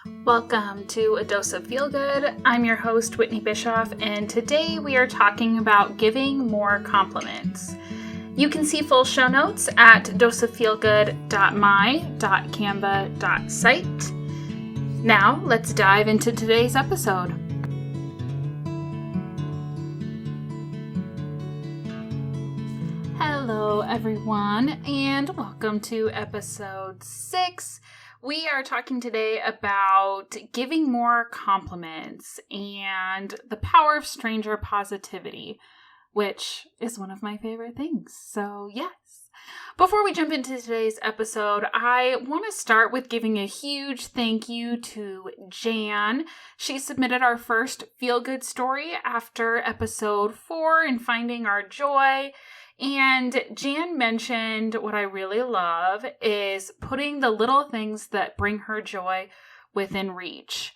Welcome to A Dose of Feel Good. I'm your host, Whitney Bischoff, and today we are talking about giving more compliments. You can see full show notes at doseoffeelgood.my.canva.site. Now, let's dive into today's episode. Hello, everyone, and welcome to episode 6. We are talking today about giving more compliments and the power of stranger positivity, which is one of my favorite things. So, yes. Before we jump into today's episode, I want to start with giving a huge thank you to Jan. She submitted our first feel-good story after episode 4 in Finding Our Joy. And Jan mentioned what I really love is putting the little things that bring her joy within reach.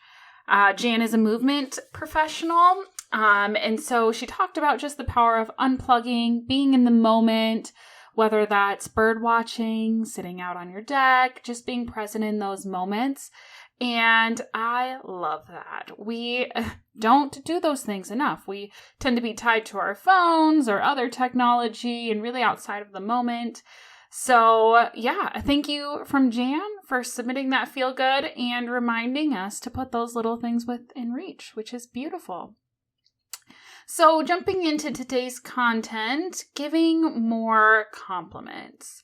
Jan is a movement professional, and so she talked about just the power of unplugging, being in the moment, whether that's bird watching, sitting out on your deck, just being present in those moments. And I love that. We don't do those things enough. We tend to be tied to our phones or other technology and really outside of the moment. So yeah, thank you from Jan for submitting that feel good and reminding us to put those little things within reach, which is beautiful. So jumping into today's content, giving more compliments.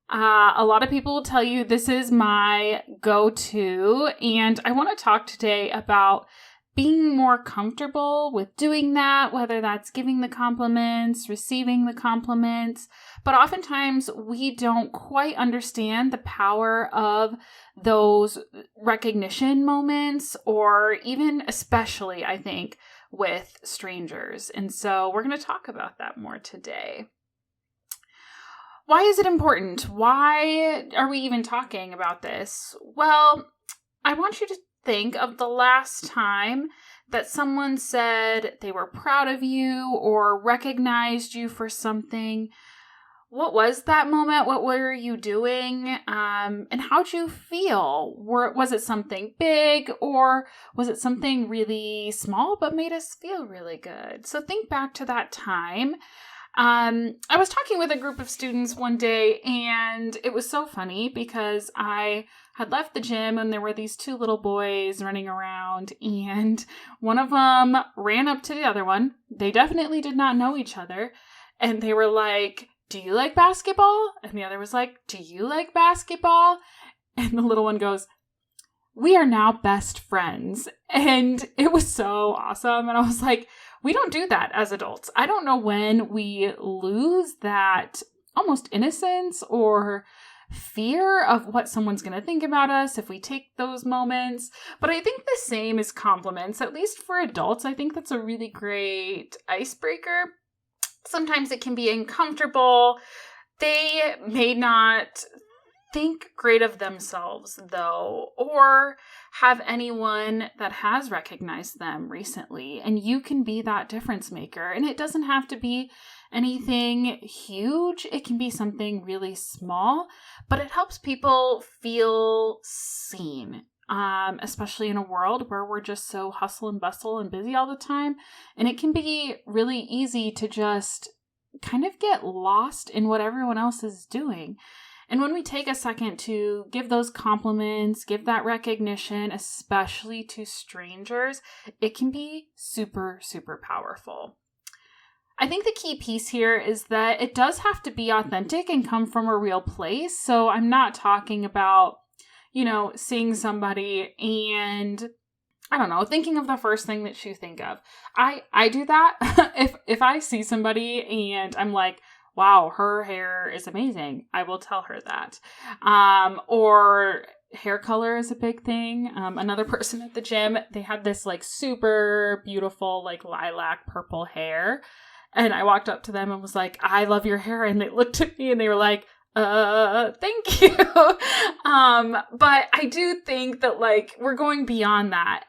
A lot of people will tell you this is my go-to, and I want to talk today about being more comfortable with doing that, whether that's giving the compliments, receiving the compliments, but oftentimes we don't quite understand the power of those recognition moments, or even especially, I think, with strangers. And so we're going to talk about that more today. Why is it important? Why are we even talking about this? Well, I want you to think of the last time that someone said they were proud of you or recognized you for something. What was that moment? What were you doing? And how'd you feel? Was it something big, or was it something really small but made us feel really good? So think back to that time. I was talking with a group of students one day, and it was so funny because I had left the gym and there were these 2 little boys running around, and one of them ran up to the other one. They definitely did not know each other, and they were like, "Do you like basketball?" And the other was like, "Do you like basketball?" And the little one goes, "We are now best friends." And it was so awesome. And I was like, we don't do that as adults. I don't know when we lose that almost innocence or fear of what someone's going to think about us if we take those moments. But I think the same is compliments, at least for adults. I think that's a really great icebreaker. Sometimes it can be uncomfortable. They may not think great of themselves, though, or have anyone that has recognized them recently, and you can be that difference maker. And it doesn't have to be anything huge. It can be something really small, but it helps people feel seen, especially in a world where we're just so hustle and bustle and busy all the time. And it can be really easy to just kind of get lost in what everyone else is doing. And when we take a second to give those compliments, give that recognition, especially to strangers, it can be super, super powerful. I think the key piece here is that it does have to be authentic and come from a real place. So I'm not talking about, seeing somebody and, I don't know, thinking of the first thing that you think of. I do that. If I see somebody and I'm like, wow, her hair is amazing, I will tell her that. Or hair color is a big thing. Another person at the gym, they had this like super beautiful like lilac purple hair. And I walked up to them and was like, "I love your hair." And they looked at me and they were like, thank you. But I do think that like we're going beyond that.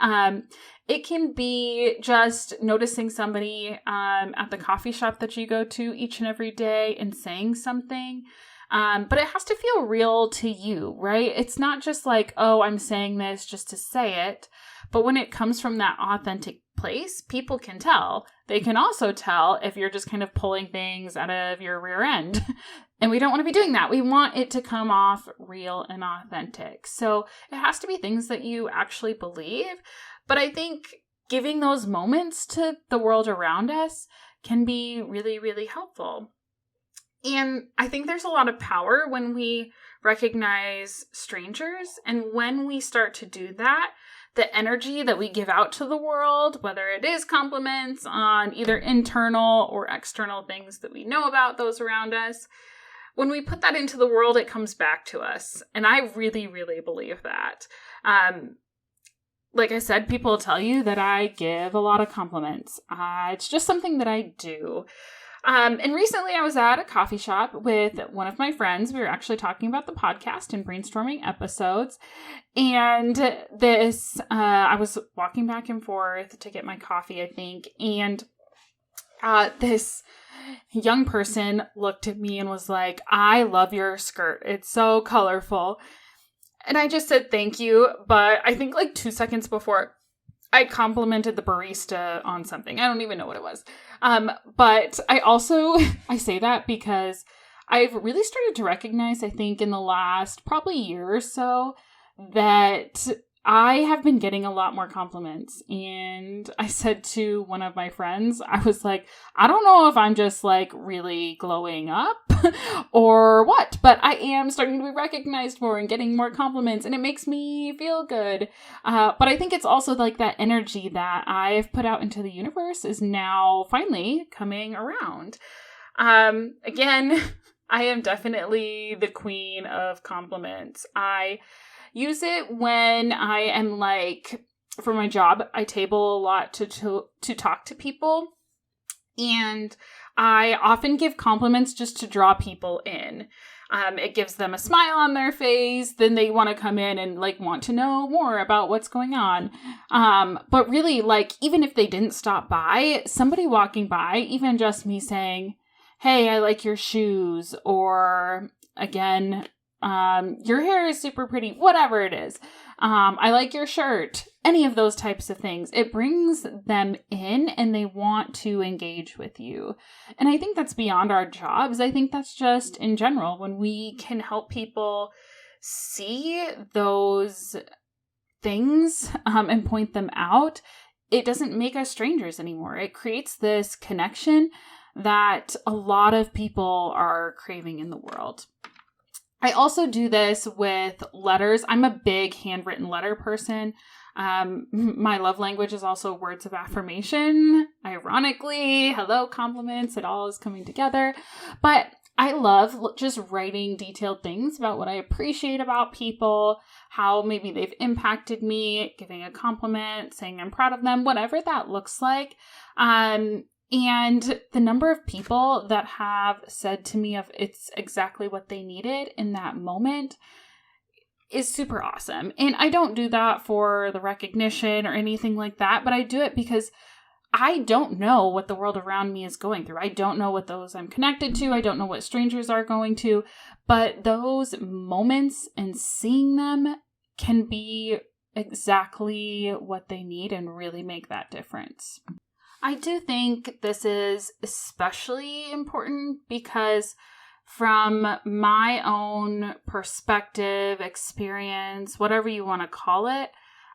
It can be just noticing somebody at the coffee shop that you go to each and every day and saying something. But it has to feel real to you, right? It's not just like, oh, I'm saying this just to say it. But when it comes from that authentic place, people can tell. They can also tell if you're just kind of pulling things out of your rear end. And we don't want to be doing that. We want it to come off real and authentic. So it has to be things that you actually believe. But I think giving those moments to the world around us can be really, really helpful. And I think there's a lot of power when we recognize strangers. And when we start to do that, the energy that we give out to the world, whether it is compliments on either internal or external things that we know about those around us, when we put that into the world, it comes back to us. And I really, really believe that. Like I said, people tell you that I give a lot of compliments. It's just something that I do. And recently I was at a coffee shop with one of my friends. We were actually talking about the podcast and brainstorming episodes. And I was walking back and forth to get my coffee, I think. And this young person looked at me and was like, I love your skirt. It's so colorful. And I just said, thank you. But I think like 2 seconds before, I complimented the barista on something. I don't even know what it was. But I say that because I've really started to recognize, I think in the last probably year or so, that I have been getting a lot more compliments. And I said to one of my friends, I was like, I don't know if I'm just like really glowing up or what, but I am starting to be recognized more and getting more compliments, and it makes me feel good. But I think it's also like that energy that I've put out into the universe is now finally coming around. Again, I am definitely the queen of compliments. I use it when I am like, for my job, I table a lot to talk to people. And I often give compliments just to draw people in. It gives them a smile on their face. Then they want to come in and like want to know more about what's going on. But really, like, even if they didn't stop by, somebody walking by, even just me saying, hey, I like your shoes, or again, your hair is super pretty, whatever it is. I like your shirt, any of those types of things. It brings them in and they want to engage with you. And I think that's beyond our jobs. I think that's just in general, when we can help people see those things and point them out, it doesn't make us strangers anymore. It creates this connection that a lot of people are craving in the world. I also do this with letters. I'm a big handwritten letter person. My love language is also words of affirmation. Ironically, hello, compliments, it all is coming together. But I love just writing detailed things about what I appreciate about people, how maybe they've impacted me, giving a compliment, saying I'm proud of them, whatever that looks like. And the number of people that have said to me of it's exactly what they needed in that moment is super awesome. And I don't do that for the recognition or anything like that, but I do it because I don't know what the world around me is going through. I don't know what those I'm connected to. I don't know what strangers are going to, but those moments and seeing them can be exactly what they need and really make that difference. I do think this is especially important because from my own perspective, experience, whatever you want to call it,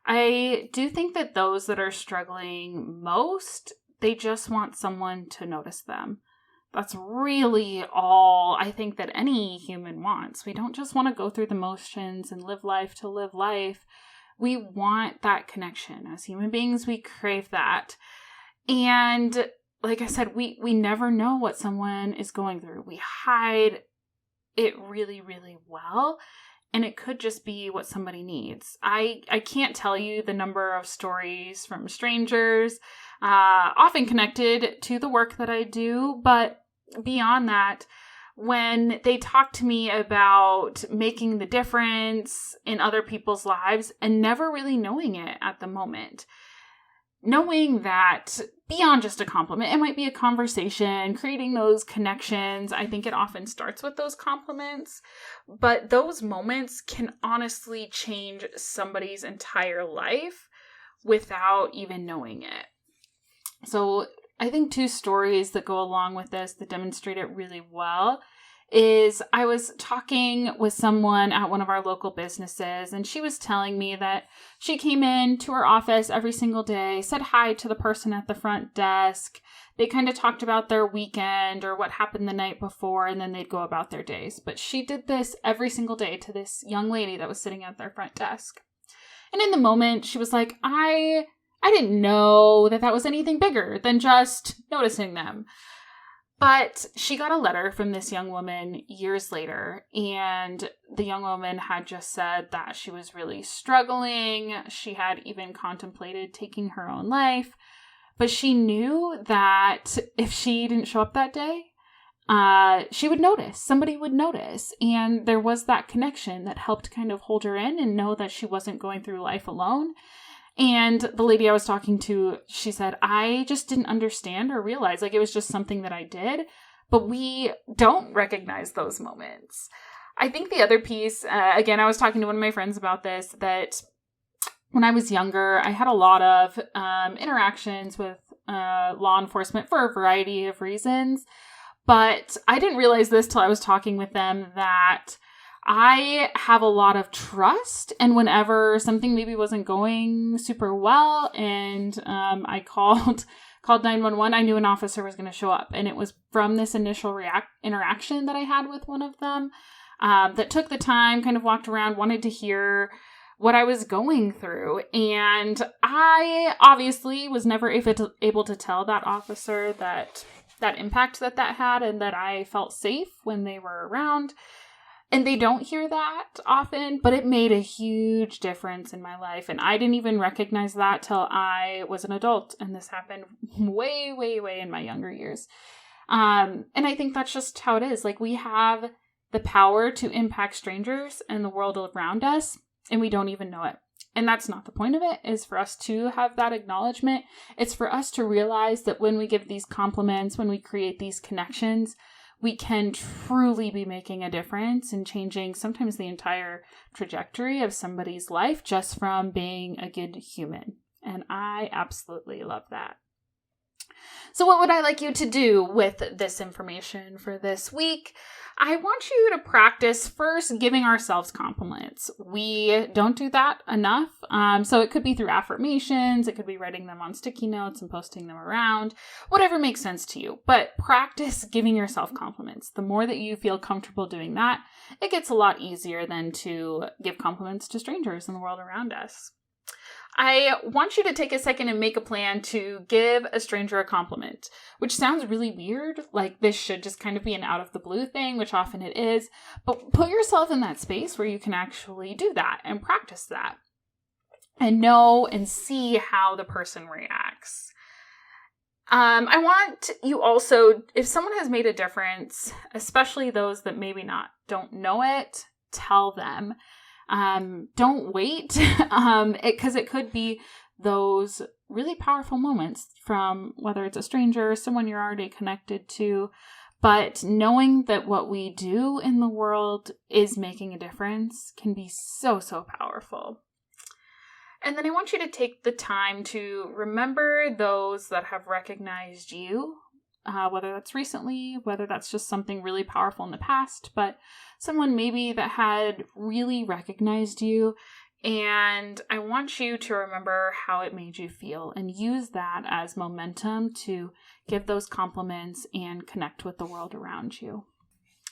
I do think that those that are struggling most, they just want someone to notice them. That's really all I think that any human wants. We don't just want to go through the motions and live life to live life. We want that connection. As human beings, we crave that. And like I said, we never know what someone is going through. We hide it really, really well. And it could just be what somebody needs. I can't tell you the number of stories from strangers, often connected to the work that I do. But beyond that, when they talk to me about making the difference in other people's lives and never really knowing it at the moment, knowing that beyond just a compliment, it might be a conversation, creating those connections. I think it often starts with those compliments, but those moments can honestly change somebody's entire life without even knowing it. So I think 2 stories that go along with this that demonstrate it really well is I was talking with someone at one of our local businesses, and she was telling me that she came in to her office every single day, said hi to the person at the front desk. They kind of talked about their weekend or what happened the night before, and then they'd go about their days. But she did this every single day to this young lady that was sitting at their front desk. And in the moment, she was like, I didn't know that was anything bigger than just noticing them. But she got a letter from this young woman years later, and the young woman had just said that she was really struggling. She had even contemplated taking her own life, but she knew that if she didn't show up that day, she would notice. Somebody would notice. And there was that connection that helped kind of hold her in and know that she wasn't going through life alone. And the lady I was talking to, she said, I just didn't understand or realize, like, it was just something that I did, but we don't recognize those moments. I think the other piece, again, I was talking to one of my friends about this, that when I was younger, I had a lot of interactions with law enforcement for a variety of reasons, but I didn't realize this till I was talking with them that I have a lot of trust, and whenever something maybe wasn't going super well and I called 911, I knew an officer was going to show up. And it was from this initial interaction that I had with one of them that took the time, kind of walked around, wanted to hear what I was going through. And I obviously was never able to tell that officer that impact that had, and that I felt safe when they were around. And they don't hear that often, but it made a huge difference in my life. And I didn't even recognize that till I was an adult. And this happened way, way, way in my younger years. And I think that's just how it is. Like, we have the power to impact strangers and the world around us, and we don't even know it. And that's not the point of it, is for us to have that acknowledgement. It's for us to realize that when we give these compliments, when we create these connections, we can truly be making a difference and changing sometimes the entire trajectory of somebody's life just from being a good human. And I absolutely love that. So what would I like you to do with this information for this week? I want you to practice first giving ourselves compliments. We don't do that enough. So it could be through affirmations. It could be writing them on sticky notes and posting them around, whatever makes sense to you. But practice giving yourself compliments. The more that you feel comfortable doing that, it gets a lot easier than to give compliments to strangers in the world around us. I want you to take a second and make a plan to give a stranger a compliment, which sounds really weird. Like, this should just kind of be an out of the blue thing, which often it is. But put yourself in that space where you can actually do that and practice that and know and see how the person reacts. I want you also, if someone has made a difference, especially those that maybe don't know it, tell them. Don't wait, because it could be those really powerful moments from whether it's a stranger or someone you're already connected to, but knowing that what we do in the world is making a difference can be so, so powerful. And then I want you to take the time to remember those that have recognized you, whether that's recently, whether that's just something really powerful in the past, but someone maybe that had really recognized you. And I want you to remember how it made you feel and use that as momentum to give those compliments and connect with the world around you.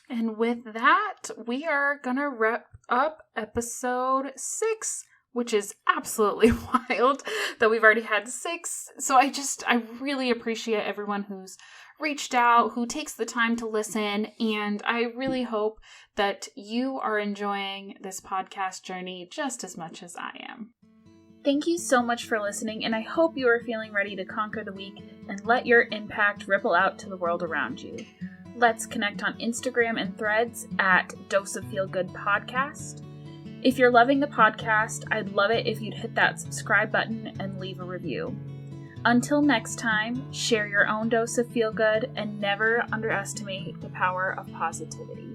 And with that, we are going to wrap up episode 6, which is absolutely wild that we've already had 6. So I really appreciate everyone who's reached out, who takes the time to listen, and I really hope that you are enjoying this podcast journey just as much as I am. Thank you so much for listening, and I hope you are feeling ready to conquer the week and let your impact ripple out to the world around you. Let's connect on Instagram and Threads at Dose of Feel Good Podcast. If you're loving the podcast, I'd love it if you'd hit that subscribe button and leave a review. Until next time, share your own dose of feel good and never underestimate the power of positivity.